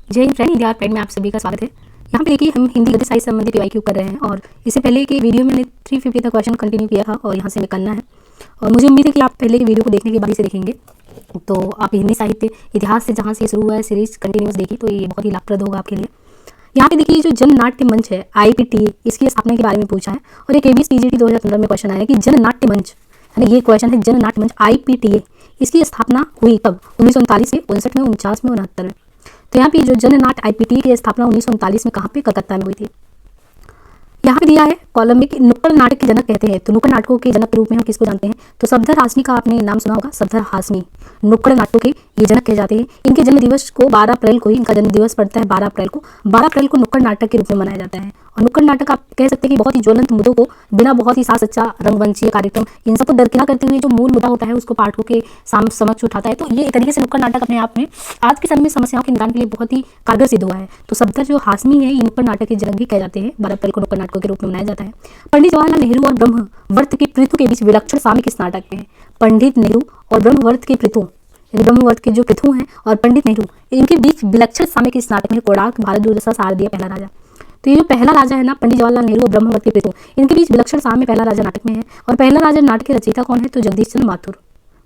जय Hind friend, India friend में आप सभी का स्वागत है। यहाँ पे देखिए हम हिंदी गद्य साहित्य संबंधी पीवाईक्यू कर रहे हैं और इससे पहले के वीडियो में मैंने 350 तक क्वेश्चन कंटिन्यू किया था और यहाँ से निकलना है और मुझे उम्मीद है कि आप पहले के वीडियो को देखने के बाद इसे देखेंगे तो आप हिंदी साहित्य इतिहास से जहाँ से शुरू हुआ है सीरीज कंटिन्यूस देखिए तो ये बहुत ही लाभप्रद होगा आपके लिए। यहाँ पे देखिए जो जन नाट्य मंच है IPTA, इसकी स्थापना के बारे में पूछा है और एक KVS PGT 2015 में क्वेश्चन आया है कि जन नाट्य मंच, यानी ये क्वेश्चन है जन नाट्य मंच IPTA, इसकी स्थापना हुई कब? 1939 में, 59 में, 49 में, 69 में। तो यहाँ पे जो जन नाट्य IPTA की स्थापना 1939 में कहाँ पे? कलकत्ता में हुई थी। यहाँ पे दिया है कॉलम में कि नुक्कड़ नाटक के जनक कहते हैं, तो नुक्कड़ नाटकों के जनक के रूप में हम किसको जानते हैं? तो सफदर हाशमी का आपने नाम सुना होगा। सफदर हाशमी नुक्कड़ नाटकों के ये जनक कहे जाते हैं। इनके जन्म दिवस को 12 अप्रैल को ही, इनका जन्म दिवस पड़ता है 12 अप्रैल को। 12 अप्रैल को नुक्कड़ नाटक के रूप में मनाया जाता है और नुक्कड़ नाटक आप कह सकते हैं कि बहुत ही ज्वलंत मुद्दों को बिना बहुत ही साज सच्चा रंगमंचीय कार्यक्रम इन सबको दरकिनार करते हुए जो मूल मुद्दा होता है उसको पाठकों के समक्ष उठाता है। तो ये एक तरीके से नुक्कड़ नाटक अपने आप में आज के समय में समस्याओं के निदान के लिए बहुत ही कारगर सिद्ध हुआ है। तो सफदर जो हाशमी है ये नुक्कड़ नाटक के जनक भी कहे जाते हैं। 12 अप्रैल को नुक्कड़ नाटकों के रूप में मनाया जाता है। पंडित जवाहरलाल नेहरू और ब्रह्मवर्त के पृथु के बीच विलक्षण साम्य किस नाटक में? पंडित नेहरू और ब्रह्मवर्त के पृथु, ब्रह्मवर्त के जो पृथु हैं और पंडित नेहरू, इनके बीच विलक्षण साम्य किस नाटक में? कोणार्क, भारत दुर्दशा, शारदीय, पहला राजा। तो ये जो पहला राजा है ना, पंडित जवाहरलाल नेहरू और ब्रह्मवर्त के पृथु, इनके बीच विलक्षण साम्य पहला राजा नाटक में है। और पहला राजा नाटक के रचयिता कौन है? तो जगदीश चंद्र माथुर।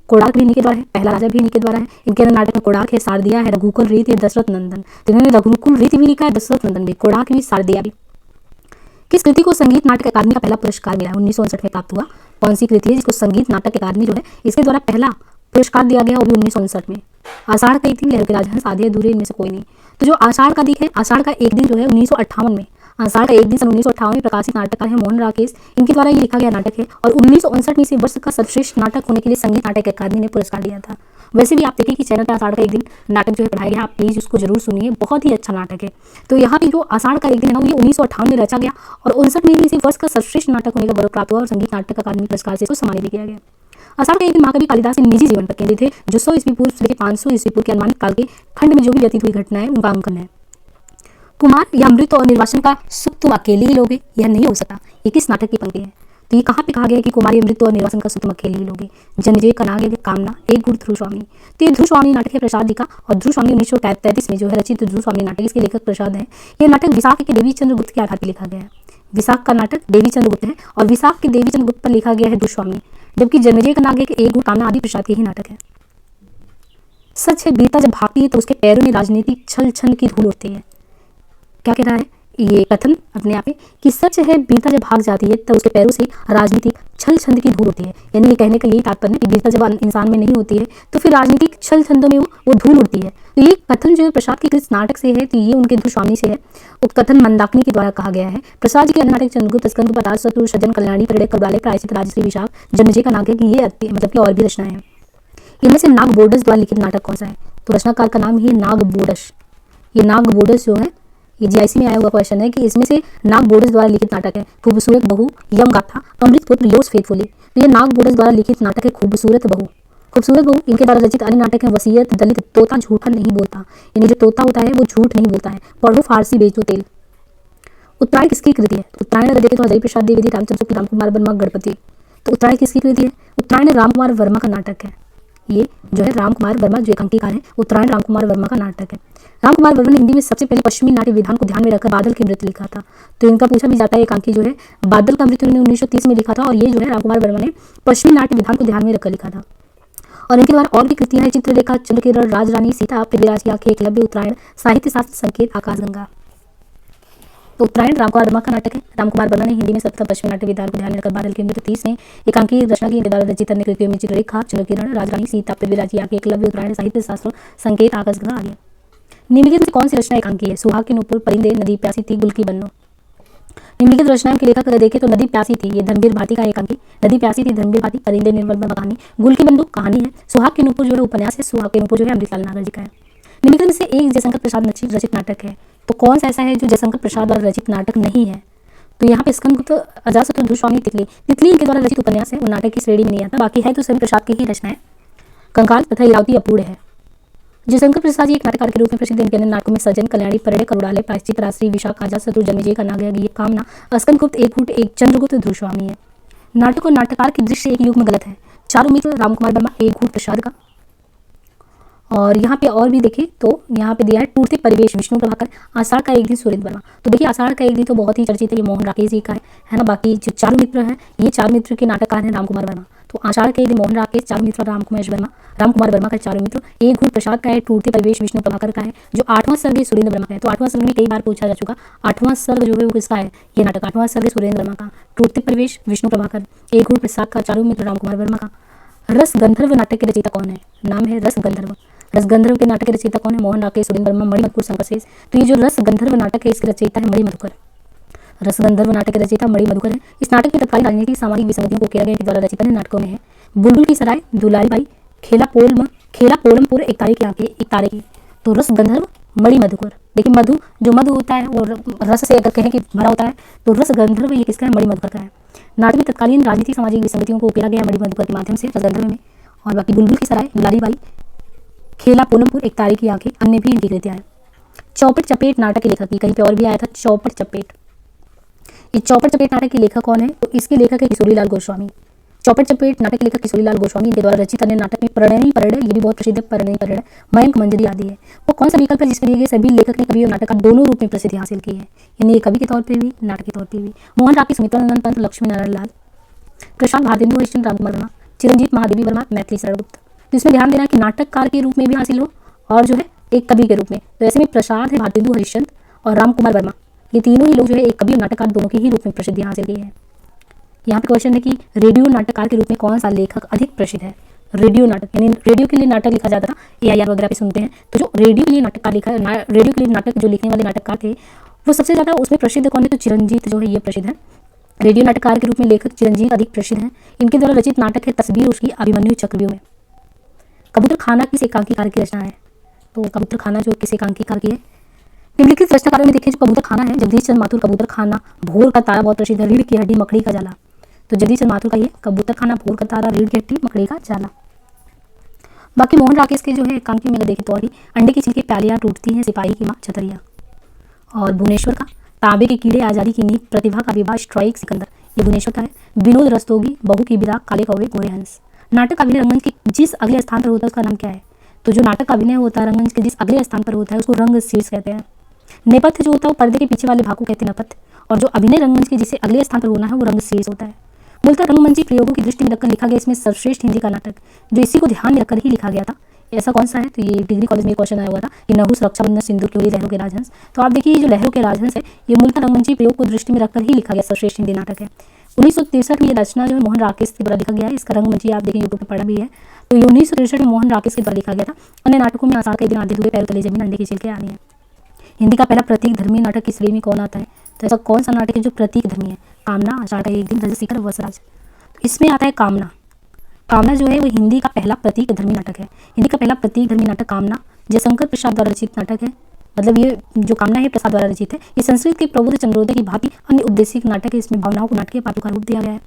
कोणार्क भी इन्हीं के द्वारा है, पहला राजा भी इन्हीं के द्वारा है। इनके नाटक में कोणार्क है, शारदिया है, रघुकुल रीति है, दशरथ नंदन। तो इन्होंने रघुकुल रीति भी लिखा है, दशरथ नंदन भी, कोणार्क भी, शारदिया भी। किस कृति को संगीत नाटक अकादमी का पहला पुरस्कार मिला है? 1959 में प्राप्त हुआ। कौन सी कृति है जिसको संगीत नाटक अकादमी जो है इसके द्वारा पहला पुरस्कार दिया गया, वो भी 1959 में? आषाढ़ का एक दिन, लहर के राजहंस, आधे अधूरे, इनमें से कोई नहीं। तो जो आषाढ़ का दिन है, आषाढ़ का एक दिन जो है 1958 में, आषाढ़ का एक दिन सन 1958 में प्रकाशित नाटककार है मोहन राकेश, इनके द्वारा ये लिखा गया नाटक है और 1959 में इसे वर्ष का सर्वश्रेष्ठ नाटक होने के लिए संगीत नाटक अकादमी ने पुरस्कार दिया था। वैसे भी आप देखिए कि चैनल पर आषाढ़ का एक दिन नाटक जो है पढ़ाया गया, आप प्लीज़ उसको जरूर सुनिए, बहुत ही अच्छा नाटक है। तो यहाँ पे जो आषाढ़ का एक दिन है ना, ये 1958 में रचा गया और 59 में इसे वर्ष का सर्वश्रेष्ठ नाटक होने का गौरव प्राप्त हुआ और संगीत नाटक अकादमी पुरस्कार से इसको सम्मानित भी किया गया। आषाढ़ का एक दिन महाकवि कालिदास के निजी जीवन पर केंद्रित है, जो 100 ईस्वी पूर्व से 500 ईस्वी पूर्व के अनुमानित काल के खंड में जो भी व्यतीत हुई घटना है उनका अंकन है। कुमार, यह अमृत और निर्वासन का सुख तुम अकेले ही लोगे, यह नहीं हो सकता। ये किस नाटक की पंक्ति है? तो ये कहाँ पे कहा गया है कि कुमारी अमृत और निर्वासन का सुख तुम अकेले ही लोगे? जनजय कनागे कामना, एक गुरु ध्रुव स्वामी। तो ये ध्रुव स्वामी नाटक है प्रसाद जी का और ध्रुव स्वामी 1933 में जो है रचित ध्रुव स्वामी नाटक, इसके लेखक प्रसाद हैं। ये नाटक विशाख के देवी चंद्रगुप्त के आधार पर लिखा गया है। विशाख का नाटक देवी चंद्रगुप्त है और विशाख के देवी चंद्रगुप्त पर लिखा गया है ध्रुव स्वामी, जबकि जनमेजय कनागे के एक गुरु कामना आदि प्रसाद के ही नाटक है। सच है बीता जब भागती है तो उसके पैरों में राजनीतिक छल छल की धूल उड़ती है। क्या कह रहा है ये कथन अपने आप में कि सच है बीता जब भाग जाती है तब उसके पैरों से राजनीतिक छल छंद की धूल होती है। यानी ये कहने का यही तात्पर्य है कि बीता जब इंसान में नहीं होती है तो फिर राजनीतिक छल छंदों में वो धूल उड़ती है। तो ये कथन जो है प्रसाद के किस नाटक से है? तो ये उनके ध्रुव स्वामी से है। उक्त कथन मंदाकिनी के द्वारा कहा गया है। प्रसाद जी के अन्य नाटक चंद्रगुप्त, स्कंद, पदार्थ, शत्रु, सज्जन, कल्याणी, परिणय, करुणालय, प्रायश्चित, राजश्री, विशाख, जनमेजय का नाटक की ये मतलब कि और भी रचनाएं हैं। इनमें से नाग बोडस द्वारा लिखित नाटक कौन सा है? तो रचनाकार का नाम ही नाग बोडस। ये नाग बोडस जो है ये GIC में आया हुआ क्वेश्चन है कि इसमें से नाग बोडस द्वारा लिखित नाटक है खूबसूरत बहू, यम गाथा, अमृत पुत्र, योर्स फेथफुली। तो ये नाग बोडस द्वारा लिखित नाटक है खूबसूरत बहू। खूबसूरत बहू इनके द्वारा रचित अन्य नाटक है वसीयत, दलित, तोता झूठा नहीं बोलता, यानी जो तोता होता है वो झूठ नहीं बोलता है, पढ़ो फारसी बेचो तेल। उत्तरायण किसकी कृति है? उत्तरायण अगर देखें तो हजारी प्रसाद द्विवेदी, रामचंद्र शुक्ल, रामकुमार वर्मा, गणपति। तो उत्तरायण किसकी कृति है? उत्तरायण रामकुमार वर्मा का नाटक है। ये जो है रामकुमार वर्मा जो एक अंकीकार है, उत्तरायण रामकुमार वर्मा का नाटक है। रामकुमार वर्मा ने हिंदी में सबसे पहले पश्चिमी नाट्य विधान को ध्यान में रखकर बादल के नृत्य लिखा था। तो इनका पूछा भी जाता है, एक अंकी जो है बादल का नृत्य उन्होंने 1930 में लिखा था और ये जो है रामकुमार वर्मा ने पश्चिमी नाट्य विधान को ध्यान में रखकर लिखा था। और इनके द्वारा और भी कृतियां हैं, चित्ररेखा, चंद्रकिरण, राजरानी, सीता, पृथ्वीराज की आंखें, एकलव्य, उत्तरायण, साहित्य शास्त्र, संकेत, आकाशगंगा। तो उत्तरायण रामकुमार वर्मा का नाटक है। रामकुमार वर्मा ने हिंदी में सबका पश्चिमी नाट्य विधान को ध्यान में रखकर बादल के नृत्य 30 में एकांकी रचना की। द्वारा रचित अन्य कृतियों में चित्ररेखा, चंद्रकिरण, राजरानी, सीता, पृथ्वीराज की आंखें, एकलव्य, उत्तरायण, साहित्य शास्त्र, संकेत, आकाशगंगा आगे। निम्नलिखित में कौन सी रचना एकांकी है? सुहाग के नूपुर, परिंदे, नदी प्यासी थी, गुल की बन्नो। निम्नलिखित रचनाओं के लेखक अगर देखें तो नदी प्यासी थी, ये धर्मवीर भारती का एकांकी। नदी प्यासी थी धर्मवीर भारती, परिंदे निर्मल वर्मा कहानी, गुल की बन्नो कहानी है, सुहाग के नूपुर जो है उपन्यास है, सुहाग के नूपुर जो है अमृतलाल नागर जी का है। निम्नलिखित में से एक जयशंकर प्रसाद रचित नाटक है। तो कौन सा ऐसा है जो जयशंकर प्रसाद द्वारा रचित नाटक नहीं है? तो यहाँ पे स्कंदगुप्त, अजातशत्रु, ध्रुव स्वामी, तितली। तितली इनके द्वारा रचित उपन्यास है, वो नाटक की श्रेणी में नहीं आता, बाकी है तो सभी प्रसाद की ही रचना है। कंकाल तथा इरावती अपूर्ण है। जयशंकर प्रसाद जी एक नाटककार के रूप में प्रसिद्ध। इनके अन्य नाटकों में सज्जन, कल्याणी, परिणय, करुणालय, प्रायश्चित, राजश्री, विशाख, अजातशत्रु, जनमेजय का नाटक, ये कामना, स्कंदगुप्त, एक फुट एक, चंद्रगुप्त, ध्रुव स्वामी है। नाटक और नाटककार की दृष्टि एक युग में गलत है। चारों मित्र रामकुमार वर्मा, एक घूट प्रसाद का और यहाँ पे और भी देखें तो यहाँ पे दिया है टूटते परिवेश विष्णु प्रभाकर, आषाढ़ का एक दिन सुरेंद्र वर्मा। तो देखिए आषाढ़ का एक दिन तो बहुत ही चर्चित है, ये मोहन राकेश जी का है ना। बाकी जो चारू मित्र हैं ये चारू मित्र के नाटककार हैं रामकुमार वर्मा। तो आषाढ़ के एक दिन मोहन राकेश, चारू मित्र रामकुमार वर्मा का चारू मित्र। एक घूर प्रसाद का है, टूटते परिवेश विष्णु प्रभाकर का है। जो 8वां सर्ग सुरेंद्र वर्मा का है। तो 8वां सर्ग में कई बार पूछा जा चुका, 8वां सर्ग जो है वो किसका है, ये नाटक 8वां सर्ग सुरेंद्र वर्मा का, टूटते परिवेश विष्णु प्रभाकर, एक घूर प्रसाद का, चारू मित्र रामकुमार वर्मा का। रस गंधर्व नाटक के रचयिता कौन है, नाम है रस गंधर्व। रस गंधर्व के नाटक के रचयिता कौन है, मोहन राकेश, सुरेंद्र वर्मा, मणिमधुकर, शंकरशेष। तो ये जो रस गंधर्व नाटक है इसके रचयिता है मणिमधुकर। रस गंधर्व नाटक के रचयिता मणिमधुकर है। इस नाटक में तत्कालीन राजनीतिक सामाजिक विसंगतियों को किया गया के द्वारा रचित अन्य नाटकों में है बुलबुल की सराय, दुलारी बाई, खेला पोलमपुर, एक तारे की आंखें, एक तारे की। तो रस गंधर्व मणिमधुकर। देखिए मधु, जो मधु होता है वो रस से अगर कहें कि भरा होता है, तो रस गंधर्व ये किसका है, मणिमधुकर का है। नाटक में तत्कालीन राजनीतिक सामाजिक विसंगतियों को उकेरा गया मणिमधुकर के माध्यम से, रस गंधर्व में। और बाकी बुलबुल की सराय, दुलारी बाई, खेला पोलमपुर, एक तारे की आंखें, अन्य भी इनकी कृतियां हैं। चौपट चपेट नाटक के लेखक, कहीं पे और भी आया था चौपट चपेट। इस चौपट चपेट नाटक के लेखक कौन है, तो इसके लेखक है किशोरीलाल गोस्वामी। चौपट चपेट नाटक के लेखक किशोरीलाल गोस्वामी, इनके द्वारा रचित अन्य नाटक में प्रणयनी परड़, ये भी बहुत प्रसिद्ध है, प्रणयनी परड़, मयंक मंजरी आदि है। वो कौन सा विकल्प है जिसके लिए सभी लेखक ने कवि और नाटक का दोनों रूप में प्रसिद्धि हासिल की है, यानी कवि के तौर पर भी नाटक के तौर पर भी। मोहन राकेश, सुमित्रानंद पंत, लक्ष्मी नारायण लाल, प्रशांत भारतेंदु हरिश्चंद्र, रामकुमार वर्मा, चिरंजीत महादेवी वर्मा, मैथिली शरण गुप्त। तो इसमें ध्यान देना कि नाटककार के रूप में भी हासिल हो और जो है एक कवि के रूप में। तो ऐसे में प्रसाद है, भारतेंदु हरिश्चंद्र और रामकुमार वर्मा, ये तीनों ही लोग जो है एक कवि और नाटककार दोनों के ही रूप में प्रसिद्धि हासिल की है। यहाँ पे क्वेश्चन है कि रेडियो नाटककार के रूप में कौन सा लेखक अधिक प्रसिद्ध है। रेडियो नाटक यानी रेडियो के लिए नाटक लिखा जाता था, AIR वगैरह पे सुनते हैं, तो जो रेडियो के लिए नाटककार रेडियो के लिए नाटक जो लिखने वाले नाटककार थे वो सबसे ज़्यादा उसमें प्रसिद्ध कौन है, तो चिरंजीत जो है ये प्रसिद्ध है। रेडियो नाटककार के रूप में लेखक चिरंजीत अधिक प्रसिद्ध हैं। इनके द्वारा रचित नाटक है तस्वीर उसकी, अभिमन्यु, चक्रव्यूह में। कबूतर खाना किस एकांकीकार की रचना है, तो कबूतर खाना जो किस एकांकीकार की है। निम्नलिखित रचनाकारों में देखिए जो कबूतर खाना है, जगदीश चंद्र माथुर, कबूतर खाना, भोर का तारा बहुत प्रसिद्ध है, रीढ़ की हड्डी, मकड़ी का जाला। तो जगदीश चंद्र माथुर का ये कबूतर खाना, भोर का तारा, रीढ़ की हड्डी, मकड़ी का जाला। बाकी मोहन राकेश के जो है एकांकी में देखें तो और अंडे की छिलके प्यालियाँ टूटती हैं, सिपाही की माँ छतरिया। और भुवनेश्वर का तांबे के कीड़े, आज़ादी की नींव, प्रतिभा का विवाह, स्ट्राइक, सिकंदर, ये भुवनेश्वर का है। विनोद रस्तोगी, बहू की विदा, काले कौवे, गोरे हंस। नाटक का अभिनय रंगमंच के जिस अगले स्थान पर होता है उसका नाम क्या है, तो जो नाटक का अभिनय होता है रंगमंच के जिस अगले स्थान पर होता है उसको रंग शीर्ष कहते हैं। नेपथ्य जो होता है वो पर्दे के पीछे वाले भाग को कहते हैं नेपथ्य, और जो अभिनय रंगमंच के जिसे अगले स्थान पर होना है वो रंग शीर्ष होता है। मूलतः रंगमंची प्रयोगों की दृष्टि में रखकर लिखा गया इसमें सर्वश्रेष्ठ हिंदी का नाटक, जो इसी को ध्यान में रखकर ही लिखा गया था, ऐसा कौन सा है, तो ये डिग्री कॉलेज में क्वेश्चन आया हुआ था कि नहुस, रक्षाबंधन, सिंदूर, क्योरी, लहरों के राजहंस। तो आप देखिए जो लहरों के राजहंस है ये मूलतः रंगमंची प्रयोग को दृष्टि में रखकर ही लिखा गया सर्वश्रेष्ठ हिंदी नाटक है। 1963 में ये रचना जो है मोहन राकेश के द्वारा लिखा गया है। इसका रंगमंची आप देखें यूट्यूब पर पढ़ा भी है। तो ये 1963 में मोहन राकेश के द्वारा लिखा गया था। अन्य नाटकों में आषाढ़ के दिन, आधे धुए, पैर तले जमीन, अंडे की छिलके आदि है। हिंदी का पहला प्रतीक धर्मी नाटक की श्रेणी में कौन आता है, तो ऐसा कौन सा नाटक है जो प्रतीक धर्मी है। कामना, आषाढ़ का एक दिन, रजशिखर, वसराज। इसमें आता है कामना। कामना जो है वो हिंदी का पहला प्रतीक धर्मी नाटक है। हिंदी का पहला प्रतीक धर्मी नाटक कामना जयशंकर प्रसाद द्वारा रचित नाटक है। मतलब ये जो कामना है प्रसाद द्वारा रचित है। ये संस्कृत के प्रबुद्ध चंद्रोदय की भांति अन्य उपदेशिक नाटक है। इसमें भावनाओं को नाटकीय पात्रों का रूप दिया गया है।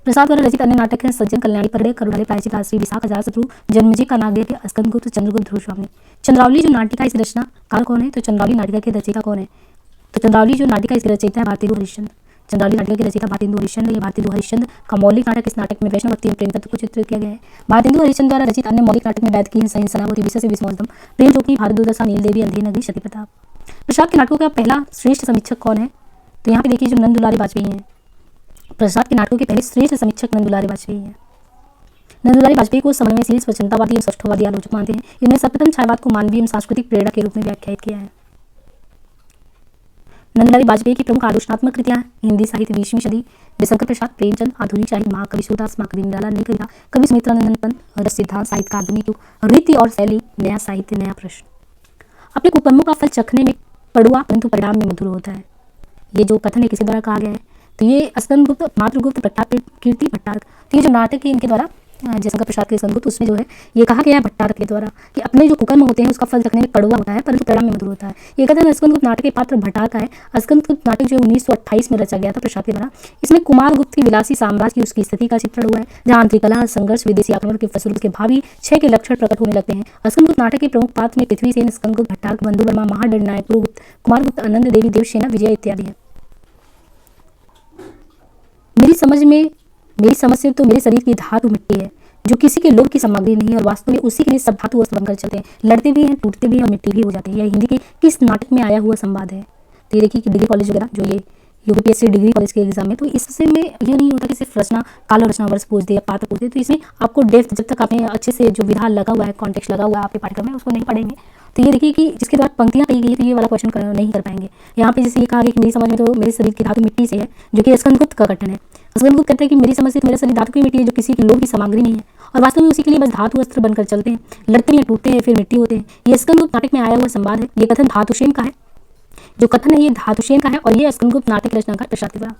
प्रसाद द्वारा रचित अन्य नाटक है सज्जन, कल्याणी, परड़े, करुणाले, प्रायश्चित, आश्री, विशाख, अजातशत्रु, जन्मजय का नागदेव, स्कंदगुप्त, चंद्रगुप्त, ध्रुवस्वामी। चंद्रावली जो नाटिका इस रचनाकार कौन है, तो चंद्रावली नाटिका के रचयिता कौन है, तो चंद्रावली जो नाटिका इसके रचयिता है भारतेंदु हरिश्चंद्र। चंद्रावली नाटिका के रचयिता भारतेंदु हरिश्चंद्र। ये भारतेंदु हरिश्चंद्र का मौलिक नाटक, इस नाटक में वैष्णव भक्ति में प्रेम तत्व को चित्रित किया गया है। भारतेंदु हरिश्चंद्र द्वारा रचित अन्य मौलिक नाटक में वैद की हिंसा, सनावती, विषय से विस्मोचनम, प्रेम चौकी, भारत दुर्दशा, नीलदेवी, अंधेरी नगरी, सती प्रताप। प्रसाद के नाटकों का पहला श्रेष्ठ समीक्षक कौन है, तो यहाँ पे देखिए जो नंद दुलारी वाजपेयी हैं। प्रसाद के नाटकों के पहले श्रेष्ठ समीक्षक नंद दुलारी वाजपेयी हैं। नंद दुलारी वाजपेयी को समन्वयशील, स्वच्छंदवादी और स्पष्टवादी आलोचक मानते हैं। इन्होंने सर्वप्रथम छायावाद को मानवीय एवं सांस्कृतिक प्रेरणा के रूप में व्याख्यायित किया है। नंद दुलारी वाजपेयी की प्रमुख आलोचनात्मक कृतियां हिंदी साहित्य 20वीं सदी, जयशंकर प्रसाद, प्रेमचंद, आधुनिक शाही, महाकवि सूरदास, महाकवि निराला, नीलकविता, कवि सुमित्रानंद पंत, रस सिद्धांत, साहित्य का आधुनिक युग, रीति और शैली, नया साहित्य, नया प्रश्न। अपने कुकर्मों का फल चखने में कड़वा परंतु परिणाम में मधुर होता है। ये जो कथन है किसी द्वारा कहा गया है, तो ये स्कंदगुप्त, मातृगुप्त, भट्टारक, कीर्ति भट्टारक। तो ये जो नाटक है इनके द्वारा जयशंकर प्रसाद के स्कंदगुप्त, उसमें जो है ये कहा गया है भट्टारक के द्वारा कि अपने जो कुकर्म होते हैं उसका फल चखने में कड़वा होता है परंतु परिणाम में मधुर होता है। ये कथन स्कंदगुप्त नाटक के पात्र भट्टारक का है। स्कंदगुप्त नाटक जो 1928 में रचा गया था प्रसाद के द्वारा। इसमें कुमारगुप्त की विलासी साम्राज्य की उसकी स्थिति का चित्रण हुआ है, जहाँ आंतरिक कलह, संघर्ष, विदेशी आक्रमण के फलस्वरूप उसके भावी क्षय के लक्षण प्रकट होने लगते हैं। स्कंदगुप्त नाटक के प्रमुख पात्र में पृथ्वी सेन, स्कंदगुप्त, भट्टारक, बंधु वर्मा, महादंडनायक, गुरुगुप्त, कुमारगुप्त, आनंद देवी, देवसेना, विजय इत्यादि है। मेरी समझ से तो मेरे शरीर की धातु मिट्टी है, जो किसी के लोभ की सामग्री नहीं है और वास्तव में उसी के लिए सब धातु वस्त्र बनकर चलते हैं, लड़ते भी हैं, टूटते भी हैं और मिट्टी भी हो जाते हैं। यह हिंदी के किस नाटक में आया हुआ संवाद है? तो ये देखिए कि डिग्री कॉलेज वगैरह जो ये यूपीएससी डिग्री कॉलेज के एग्जाम में, तो इससे में ये नहीं होता कि सिर्फ रचना काल और रचना वर्ष पूछ दे या पात्र पूछ दे, तो इसमें आपको डेप्थ जब तक आपने अच्छे से जो विधान लगा हुआ है, कॉन्टेक्स्ट लगा हुआ है आपके पाठ्यक्रम में, उसको नहीं पढ़ेंगे तो ये देखिए कि जिसके बाद पंक्तियां कही गई है तो ये वाला क्वेश्चन नहीं कर पाएंगे। यहाँ पे जैसे ये कहा गया कि मेरी समझ में तो मेरे शरीर की धातु मिट्टी से है, जो कि स्कंदगुप्त का कथन है। स्कंदगुप्त कहते हैं कि मेरी समझ से मेरा शरीर धातु की मिट्टी है, जो किसी की लोभ की सामग्री नहीं है और वास्तव में उसी के लिए बस धातु वस्त्र बनकर चलते हैं, लड़ते हैं, टूटते हैं, फिर मिट्टी होते हैं। ये स्कंदगुप्त नाटक में आया हुआ संवाद है। ये कथन धातुसेन का है, जो कथन है ये धातुसेन का है और ये स्कंदगुप्त नाटक की रचना का प्रशांत द्वारा,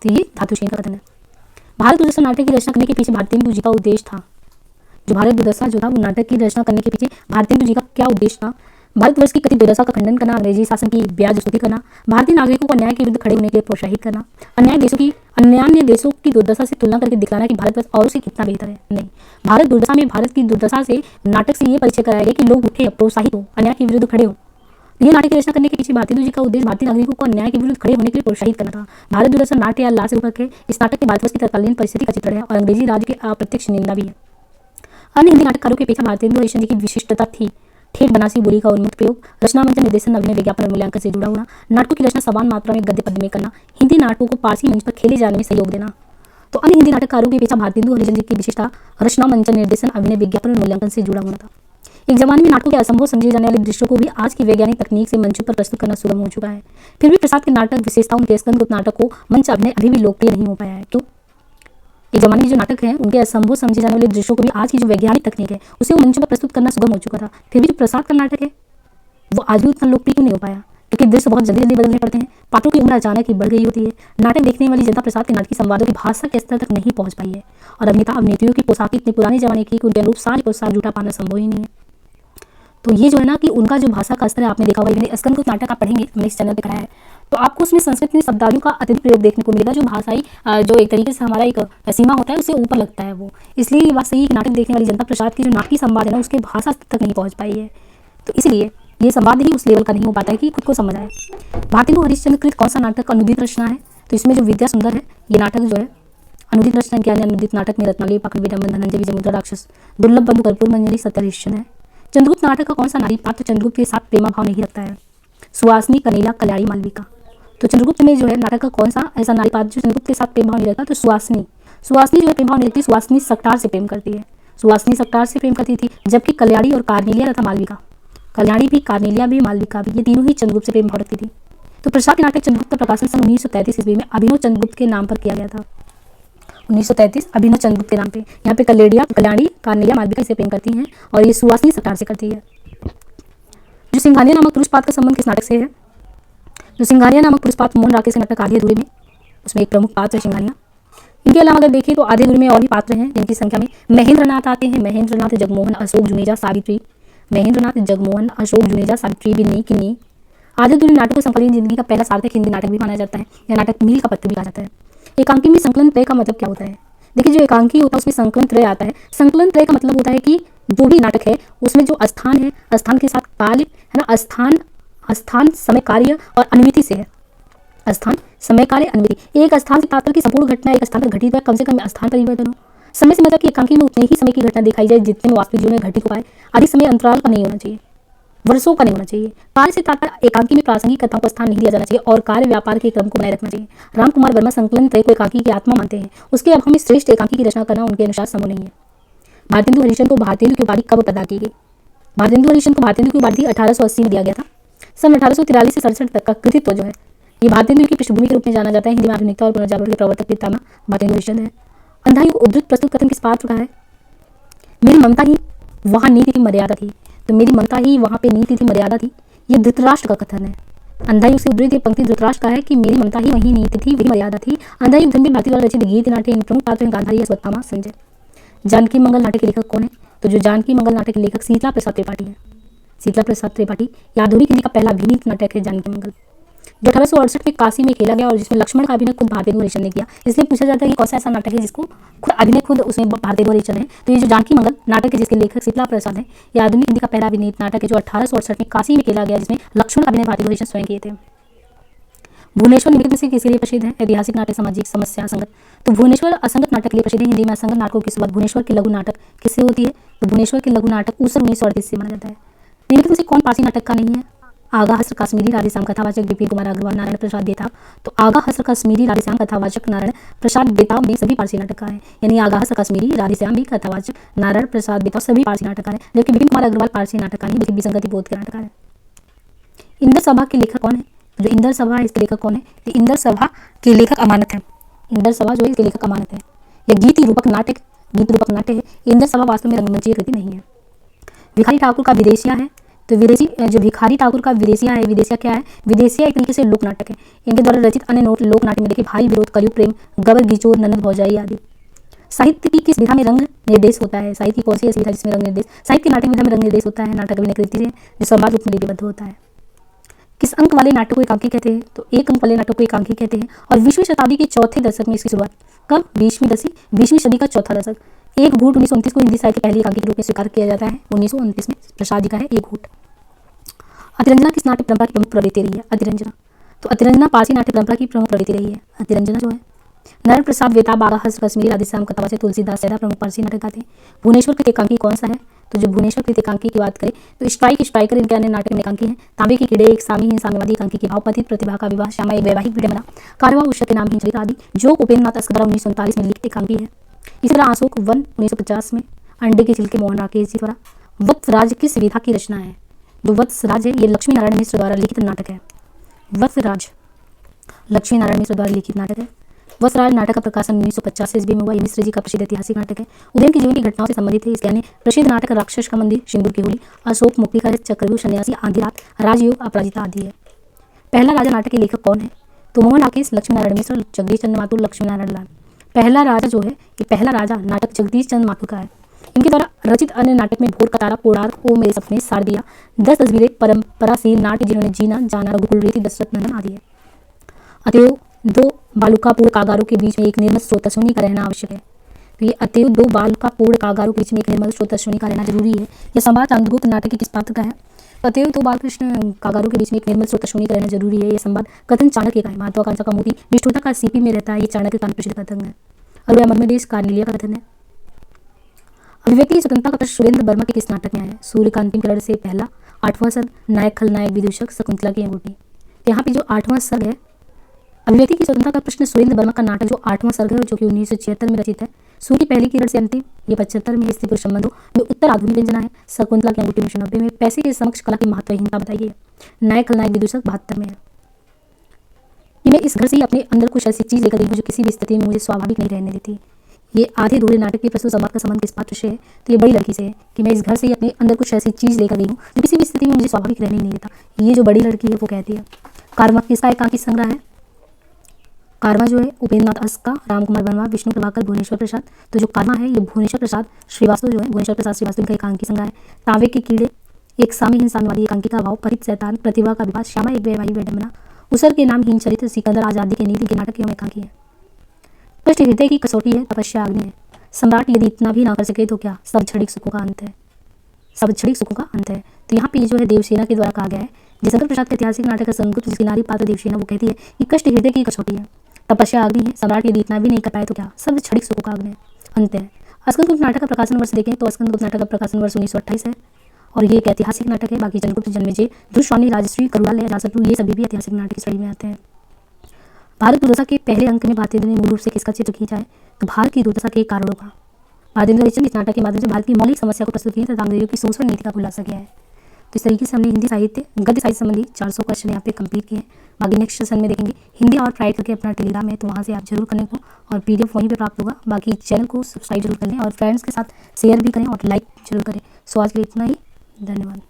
तो ये धातुसेन का कथन है। भारत दुर्दशा नाटक की रचना करने के पीछे भारतेंदु जी का उद्देश्य था। जो भारत दुर्दशा जो था वो नाटक की रचना करने के पीछे भारतेंदु जी का क्या उद्देश्य था? भारतवर्ष की कथित दुर्दशा का खंडन करना, अंग्रेजी शासन की ब्याज स्तुति करना, भारतीय नागरिकों को अन्याय के विरुद्ध खड़े होने के लिए प्रोत्साहित करना, अन्य देशों की दुर्दशा से तुलना करके दिखलाना कि भारतवर्ष औरों से कितना बेहतर है। नहीं, भारत दुर्दशा में भारत की दुर्दशा से नाटक से ये परिचय कराया गया कि लोग उठे, प्रोत्साहित हो, अन्याय के विरुद्ध खड़े हो। ये नाटक की रचना करने के पीछे भारतेंदु जी का उद्देश्य भारतीय नागरिकों को अन्याय के विरुद्ध खड़े होने के लिए प्रोत्साहित करना था। भारत दुर्दशा नाट्य या लाश रूपक है। इस नाटक के भारतवर्ष की तत्कालीन परिस्थिति का चित्रण है और अंग्रेजी राज की अप्रत्यक्ष निंदा भी है। अन्य हिंदी नाटककारों के अपेक्षा भारतेंदु हरिश्चंद्र जी की विशिष्टता थी ठेठ बनासी बोली का उन्मुक्त प्रयोग, रचना मंचन, निर्देशन, अभिनय, विज्ञापन और मूल्यांकन से जुड़ा होना, नाटकों की रचना समान मात्रा में गद्य पद्य में करना, हिंदी नाटकों को पारसी मंच पर खेले जाने में सहयोग देना। तो अन्य हिंदी नाटककारों की अपेक्षा भारतेंदु हरिश्चंद्र जी की विशेषता रचना मंचन, निर्देशन, अभिनय, विज्ञापन और मूल्यांकन से जुड़ा होना था। एक जमाने में नाटकों के असंभव समझे जाने वाले दृश्यों को भी आज की वैज्ञानिक तकनीक से मंचों पर प्रस्तुत करना सुगम हो चुका है। फिर भी प्रसाद के नाटक विशेषता उनके स्कंदगुप्त नाटक को मंच अभिनय अभी भी लोकप्रिय नहीं हो पाया है। क्यों? एक जमाने के जो नाटक हैं उनके असंभव समझे जाने वाले दृश्यों को भी आज की जो वैज्ञानिक तकनीक है उसे वो मंचों पर प्रस्तुत करना सुगम हो चुका था। फिर भी जो प्रसाद का नाटक है वो आज भी उतना लोकप्रिय क्यों नहीं हो पाया? क्योंकि दृश्य बहुत जल्दी जल्दी बदलने पड़ते हैं, पात्रों की उम्र अचानक ही बढ़ गई होती है। नाटक देखने वाली जनता प्रसाद के नाटकीय संवादों की भाषा के स्तर तक नहीं पहुंच पाई है और अभिनेता अभिनेत्रियों की पोशाक इतने पुराने जमाने की उनके अनुरूप साज पोशाक जुटा पाना संभव ही नहीं है। तो ये जो है ना कि उनका जो भाषा का स्तर है, आपने देखा होगा मैंने स्कंदगुप्त नाटक आप पढ़ेंगे, हमने इस चैनल पे कराया है, तो आपको उसमें संस्कृत में शब्दावलियों का अत्यधिक प्रयोग देखने को मिलेगा, जो भाषाई जो एक तरीके से हमारा एक सीमा होता है उससे ऊपर लगता है वो। इसलिए ये बात सही है कि नाटक देखने वाली जनता प्रसाद की जो नाटकीय संवाद है ना उसके भाषा स्तर तक नहीं पहुँच पाई है, तो इसलिए ये संवाद ही उस लेवल का नहीं हो पाता है कि खुद को समझ आए। भारतेंदु हरिश्चंद्र कृत कौन सा नाटक अनुदित रचना है? तो इसमें जो विद्या सुंदर है ये नाटक जो है अनुदित रचना ज्ञान अनुदित नाटक में रत्नावली, पाखंड, विडंबन, धनंजय, विजयमुद्रा, राक्षस, दुर्लभ बंधु, कर्पूर मंजरी, सत्य हरिश्चंद्र है। चंद्रगुप्त नाटक का कौन सा नारी पात्र चंद्रगुप्त के साथ प्रेमा भाव नहीं रखता है? सुहासिनी, कनीला, कल्याणी, मालविका। तो चंद्रगुप्त में जो है नाटक का कौन सा ऐसा नारी पात्र जो चंद्रगुप्त के साथ प्रेम भाव नहीं रखता? तो सुहासिनी जो है प्रेम भाव नहीं रखती। सुहासिनी सकटार से प्रेम करती है, सुहासिनी सकटार से प्रेम करती थी, जबकि कल्याणी और कार्नेलिया तथा मालविका, कल्याणी भी, कार्नेलिया भी, मालविका भी, ये तीनों ही चंद्रगुप्त से प्रेम भाव रखती थी। तो प्रसाद के नाटक चंद्रगुप्त का प्रकाशन सन 1933 ईस्वी में अभिनव चंद्रगुप्त के नाम पर किया गया था। 1933 अभिनव चंद्रगुप्त के नाम पे। यहाँ पे कल्याणी, कार्नेलिया, मालविका इसे प्रेम करती हैं और ये सुहासिनी सकटार से करती है। जो सिंघानिया नामक पुरुष पात्र का संबंध किस नाटक से है? जो सिंघानिया नामक पुरुष पात्र मोहन राकेश के नाटक आधे अधूरे में, उसमें एक प्रमुख पात्र है सिंघानिया। इनके अलावा अगर देखें तो आधे अधूरे में और भी पात्र हैं जिनकी संख्या में महेंद्रनाथ आते हैं, महेंद्रनाथ, जगमोहन, अशोक, जुनेजा, सावित्री, महेंद्रनाथ, जगमोहन, अशोक, जुनेजा, सावित्री, बिन्नी, किन्नी। आधे अधूरे नाटक को समकालीन जिंदगी का पहला सार्थक हिंदी नाटक भी माना जाता है, या नाटक मील का पत्र भी कहा जाता है। एकांकी में संकलन त्रय का मतलब क्या होता है? देखिए जो एकांकी होता है उसमें संकलन त्रय आता है। संकलन त्रय का मतलब होता है कि जो भी नाटक है उसमें जो स्थान है, स्थान के साथ काल है ना, स्थान समय कार्य और अनुमिति से है। स्थान समय कार्य अनुमिति, एक स्थान से तात्पर्य की संपूर्ण घटना एक स्थान पर घटित है, कम से कम स्थान परिवर्तन हो। समय से मतलब कि एकांकी में उतने ही समय की घटना दिखाई जाए जितने में वास्तविक जीवन में घटित हो पाए। अधिक समय अंतराल का नहीं होना चाहिए, वर्षों का नहीं होना चाहिए। कार्य से तात्पर्य एकांकी में प्रासंगिक कथाओं को स्थान नहीं दिया जाना चाहिए और कार्य व्यापार के क्रम को बनाए रखना चाहिए। रामकुमार वर्मा संकलन त्रय को एकांकी की आत्मा मानते हैं, उसके अभाव में श्रेष्ठ एकांकी की रचना करना उनके अनुसार संभव नहीं है। भारतेंदु हरिश्चंद्र को भारतेंदु की उपाधि कब प्रदान की गई? भारतेंदु हरिश्चंद्र को भारतेंदु की उपाधि 1880 में दिया गया था। सन 1843 से 67 तक का कृतित्व जो है ये भारतेंदु की पृष्ठभूमि के रूप में जाना जाता है। हिंदी में आधुनिकता और पुनर्जागरण के प्रवर्तक पितामह भारतेंदु हरिश्चंद्र है। अंधाई को उद्धृत प्रस्तुत कथन किस पात्र का है? मेरी ममता ही वहाँ नीति थी, मर्यादा थी। तो मेरी ममता ही वहाँ पे नीति थी, मर्यादा थी, ये धृतराष्ट्र का कथन है। अंधाई से उद्धृत पंक्ति धृतराष्ट्र का है कि मेरी ममता ही वही नीति थी, वही मर्यादा थी। अंधाई धर्मवीर भारती द्वारा रचित गीत नाट्य प्रमुख पात्र हैं गांधारी, अश्वत्थामा, संजय। जानकी मंगल नाटक के लेखक कौन है? तो जो जानकी मंगल नाटक के लेखक शीतला प्रसाद त्रिपाठी है। शीतला प्रसाद त्रिपाठी यह आधुनिक हिंदी का पहला अभिनीत नाटक है जानकी मंगल, जो 1868 में काशी में खेला गया और जिसमें लक्ष्मण का अभिनय खुद भारतेंदु हरिश्चंद्र ने किया। इसलिए पूछा जाता है कि कौन सा ऐसा नाटक है जिसको खुद अभिनय खुद उसमें भारतेंदु हरिश्चंद्र है। तो ये जो जानकी मंगल नाटक है जिसके लेखक शीतला प्रसाद है, यह आधुनिक हिंदी का पहला अभिनीत नाटक है जो 1868 में काशी में खेला गया, जिसमें लक्ष्मण का अभिनय भारतेंदु हरिश्चंद्र स्वयं किए थे। भुवनेश्वर निम्नलिखित में से किसके लिए प्रसिद्ध है? ऐतिहासिक नाटक, सामाजिक समस्या, असंगत। तो भुवनेश्वर असंगत नाटक के लिए प्रसिद्ध है। हिंदी में असंगत नाटकों की शुरुआत भुवनेश्वर के लघु नाटक किससे होती है? तो भुवनेश्वर के लघु नाटक ऊसर 1938 से माना जाता है। निम्नलिखित में से कौन पारसी नाटक का नहीं है? आगा हस्र कश्मीरी राधेश्याम कथावाचक विपिन कुमार अग्रवाल नारायण प्रसाद बेताब। तो आगा हस्र कश्मीरी राधेश्याम कथावाचक नारायण प्रसाद बेताब में सभी पारसी नाटक का है, यानी आगा हस्र कश्मीरी राधेश्याम भी कथावाचक नारायण प्रसाद बेताब सभी पारसी नाटक का है, जबकि विपिन कुमार अग्रवाल पारसी नाटक का नहीं बल्कि विसंगति बोध के नाटक है। इंदर सभा के लेखक कौन है? जो इंदर सभा है इसके लेखक कौन है? तो इंदर सभा के लेखक अमानत है। इंदर सभा जो है इसके लेखक अमानत है। यह गीति रूपक नाट्य है। इंदर सभा वास्तव में रंगमंचीय कृति नहीं है। भिखारी ठाकुर का विदेशिया है। तो विदेशी जो भिखारी ठाकुर का विदेशिया है, विदेशिया क्या है? विदेशिया एक तरीके से लोक नाटक है। इनके द्वारा रचित अन्य लोक नाट्य में देखिए भाई विरोध, कलयुग प्रेम, गबर गिचोर, ननद भौजाई आदि। साहित्य की किस विधा में रंग निर्देश होता है? साहित्य की कौन सी ऐसी विधा जिसमें रंग निर्देश? साहित्य नाटक विधा में रंग निर्देश होता है नाटक अभिनय कृति से जो संवाद रूप में लिपिबद्ध होता है। किस अंक वाले नाटक को एकांकी कहते हैं? तो एक अंक वाले नाटक को एकांकी कहते हैं। और 20वीं शताब्दी के चौथे दशक में इसकी शुरुआत कब? 20वीं सदी का चौथा दशक। एक घूट 1929 को हिंदी साहित्य पहली एकांकी के रूप में स्वीकार किया जाता है। 1929 में प्रसाद जी का है एक घूट। अतिरंजना किस नाट्य परंपरा की प्रमुख प्रवृत्ति रही है? अतिरंजना। तो अतिरंजना पारसी नाट्य परंपरा की प्रमुख प्रवृत्ति रही है। अतिरंजना जो है नारायण प्रसाद बेताब, आगा हस्र कश्मीरी राधेश्याम कथावाचक तुलसीदास सैदा प्रमुख पारसी नाटक गाते हैं। भुवनेश्वर कृत एकांकी कौन सा है? तो जो भुवनेश्वर कृत एकांकी की बात करें तो स्ट्राइकर इनके अन्य नाटक में एकांकी है। तांबे के कीड़े एक सामीहीन साम्यवादी एकांकी की, भावपतित प्रतिभा का विवाह, श्यामा एक वैवाहिक विडंबना, कारवा उषा के नामहीन चरित्र आदि जो उपेंद्रनाथ अस्क द्वारा 1939 में लिखित एकांकी है। इसी तरह अशोक वन 1950 में, अंडे के छिलके मोहन राकेश जी द्वारा। वत्सराज किस विधा की रचना है? जो वत्सराज है ये लक्ष्मी नारायण मिश्र द्वारा लिखित नाटक है। वत्सराज लक्ष्मी नारायण मिश्र द्वारा लिखित नाटक है। वत्सराज नाटक का प्रकाशन 1950 ईस्वी में हुआ। ये मिश्र जी का प्रसिद्ध ऐतिहासिक नाटक है। उदयन के जीवन की घटनाओं से संबंधित है। इसके अन्य प्रसिद्ध नाटक राक्षस का मंदिर, सिंदूर की होली, अशोक मुक्ति का चक्रव्यूह, सन्यासी, आधी रात, राजयोग, अपराजिता आदि है। पहला राजा नाटक के लेखक कौन है? तो मोहन राकेश, लक्ष्मी नारायण मिश्र, जगदीश चंद्र माथुर, लक्ष्मी नारायण लाल। पहला राजा जो है ये पहला राजा नाटक जगदीश चंद्र माथुर का है। इनके द्वारा रचित अन्य नाटक में भोर का तारा, पोड़ार, ओ मेरे सपने, शारदिया, 10 तस्वीरें, परंपरा से नाट्य, जिन्होंने जीना जाना, रघुकुल रीति, दशरथ नंदन आदि है। अतएव दो बालुकापूर्ण कागारों के बीच में एक निर्मल स्रोतस्विनी का रहना आवश्यक है। तो ये अतएव दो बालुकापूर्ण कागारों के बीच में एक निर्मल स्रोतस्विनी का रहना जरूरी है। यह संवाद चंद्रगुप्त नाटक के किस पात्र का है? अतएव दो बालकृष्ण कागारों के बीच में एक निर्मल स्रोतस्विनी का रहना जरूरी है। यह संवाद कथन चाणक्य का है। महत्वाकांक्षा का मोती निष्ठुरता का सीपी में रहता है। ये चाणक्य का प्रसिद्ध कथन है। और वह मर्मदेश कार्नेलिया का कथन है। अभिव्यक्ति की स्वतंत्रता का प्रश्न सुरेंद्र वर्मा के किस नाटक में आया है? सूर्य का अंतिम कलर से पहला, 8वां सर्ग, नायक खलनायक विदूषक, शकुंतला की अंगूठी। तो यहाँ पे जो 8वां सर्ग है, अभिव्यक्ति की स्वतंत्रता का प्रश्न सुरेंद्र वर्मा का नाटक जो 8वां सर्ग है जो कि 1976 में रचित है। सूर्य पहली किरण से अंतिम, ये 75 में, स्त्री पुरुष संबंधों में उत्तर आधुनिक व्यंजना है। शकुंतला की अंगूठी 1990 में, पैसे के समक्ष कला की महत्वहीनता बताई है। नायक खलनायक विदूषक 72 में है। कि मैं इस घर से ही अपने अंदर कुछ ऐसी चीज लेकर गई हूँ जो किसी भी स्थिति में मुझे स्वाभाविक नहीं रहने देती। ये आधे अधूरे नाटक के प्रस्तुत संवाद का संबंध किस पात्र से है? तो ये बड़ी लड़की से है कि मैं इस घर से ही अपने अंदर कुछ ऐसी चीज लेकर गई हूँ जो किसी भी स्थिति में मुझे स्वाभाविक रहने नहीं देता। ये जो बड़ी लड़की है वो कहती है। कारवा किसका एकांकी संग्रह है? कारवा जो है उपेंद्रनाथ अस्क का, राम कुमार वर्मा, विष्णु प्रभाकर, भुवनेश्वर प्रसाद। तो जो कारवा है ये भुवनेश्वर प्रसाद श्रीवास्तव जो है, भुवनेश्वर प्रसाद श्रीवास्तव का एकांकी संग्रह है। तांबे के कीड़े एक सामीहीन साम्यवादी एकांकी का, भाव परित शैतान, प्रतिभा का विवाद, श्यामा एक वैवाहिक विडंबना, उसर के नामहीन चरित्र, सिकंदर आजादी के नीति के नाटक एवं एकांकी है। कष्ट हृदय की कसौटी है, तपस्या अग्नि है। सम्राट यदि इतना भी ना कर सके तो क्या? सब क्षणिक सुखों का अंत है। सब क्षणिक सुखों का अंत है। तो यहाँ पे जो है देवसेना के द्वारा कहा गया है। जयशंकर प्रसाद का ऐतिहासिक नाटक संगुप्त जिसकी नारी पात्र देवसेना वो कहती है कि कष्ट हृदय की कसौटी है, तपस्या अग्नि है। सम्राट यदि इतना भी नहीं कर पाए तो क्या? सब क्षणिक सुखों का अग्नि अंत है। स्कंदगुप्त नाटक का प्रकाशन वर्ष देखें तो स्कंदगुप्त नाटक का प्रकाशन वर्ष 1928 है और ये एक ऐतिहासिक नाटक है। बाकी चंद्रगुप्त, जन्मेजय, ध्रुवश्रवणी, राजश्री, करुणालय, अजातशत्रु ये सभी भी ऐतिहासिक नाटक की श्रेणी में आते हैं। भारत दुर्दशा के पहले अंक में भारतेंद्र ने मूल रूप से किसका चित्र खींचा है? तो भारत की दुर्दशा के कारणों का। भारतेंद्र इस नाटक के माध्यम से भारत की मौलिक समस्या को प्रस्तुत किया तथा अंग्रेजों की सोच व नीति का खुलासा किया है। तो इस तरीके से हमने हिंदी साहित्य, गद्य साहित्य संबंधी 400 क्वेश्चन यहाँ पे कंप्लीट किए हैं। बाकी नेक्स्ट सेशन में देखेंगे। हिंदी और ट्राई करके अपना टेलीग्राम है तो वहाँ से आप जरूर करने को और PDF वहीं पे प्राप्त होगा। बाकी चैनल को सब्सक्राइब जरूर करें और फ्रेंड्स के साथ शेयर भी करें और लाइक जरूर करें। सो आज के लिए इतना ही, धन्यवाद।